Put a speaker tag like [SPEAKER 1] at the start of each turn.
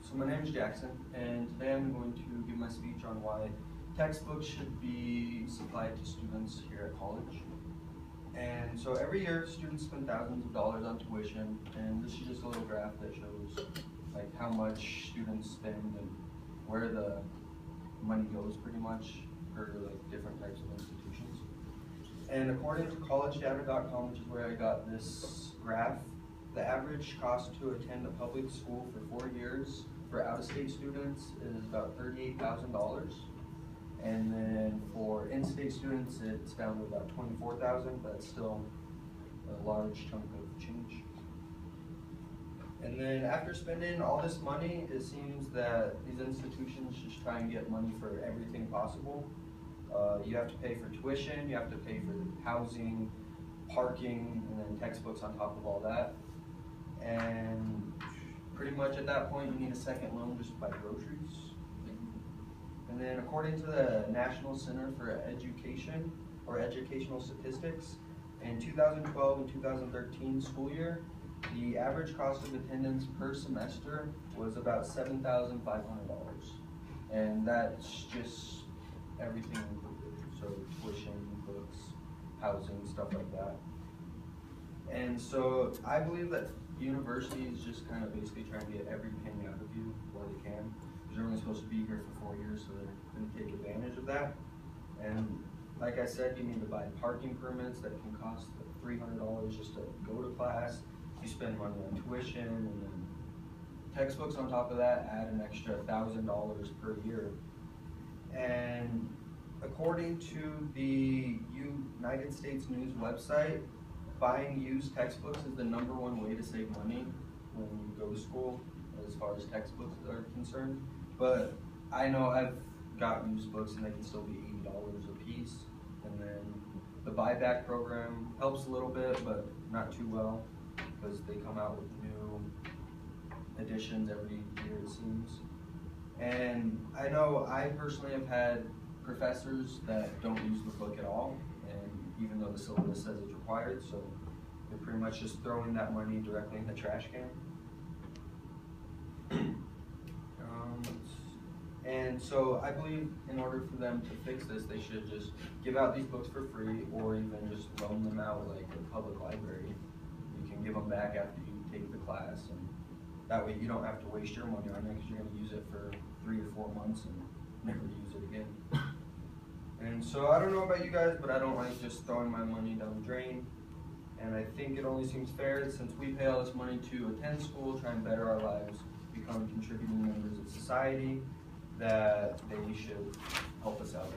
[SPEAKER 1] So my name is Jackson, and today I'm going to give my speech on why textbooks should be supplied to students here at college. And so every year, students spend thousands of dollars on tuition, and this is just a little graph that shows like how much students spend and where the money goes pretty much for like different types of institutions. And according to collegedata.com, which is where I got this graph, the average cost to attend a public school for 4 years for out-of-state students is about $38,000. And then for in-state students, it's down to about $24,000, but it's still a large chunk of change. And then after spending all this money, it seems that these institutions just try and get money for everything possible. You have to pay for tuition, you have to pay for housing, parking, and then textbooks on top of all that. And pretty much at that point, you need a second loan just to buy groceries. And then according to the National Center for Education, or Educational Statistics, in 2012 and 2013 school year, the average cost of attendance per semester was about $7,500. And that's just everything included, so tuition, books, housing, stuff like that. And so I believe that universities just kind of basically trying to get every penny out of you while they can. You're only supposed to be here for 4 years, so they're going to take advantage of that. And like I said, you need to buy parking permits that can cost $300 just to go to class. You spend money on tuition, and then textbooks on top of that add an extra $1,000 per year. And according to the United States News website, buying used textbooks is the #1 way to save money when you go to school as far as textbooks are concerned. But I know I've got used books and they can still be $80 a piece. And then the buyback program helps a little bit, but not too well, because they come out with new editions every year, it seems. And I know I personally have had professors that don't use the book at all, and even though the syllabus says it's required, so they're pretty much just throwing that money directly in the trash can. And so I believe in order for them to fix this, they should just give out these books for free, or even just loan them out like a public library. You can give them back after you take the class, and that way you don't have to waste your money on it, because you're going to use it for 3 or 4 months and never use it again. And so I don't know about you guys, but I don't like just throwing my money down the drain. And I think it only seems fair that since we pay all this money to attend school, try and better our lives, become contributing members of society, that they should help us out.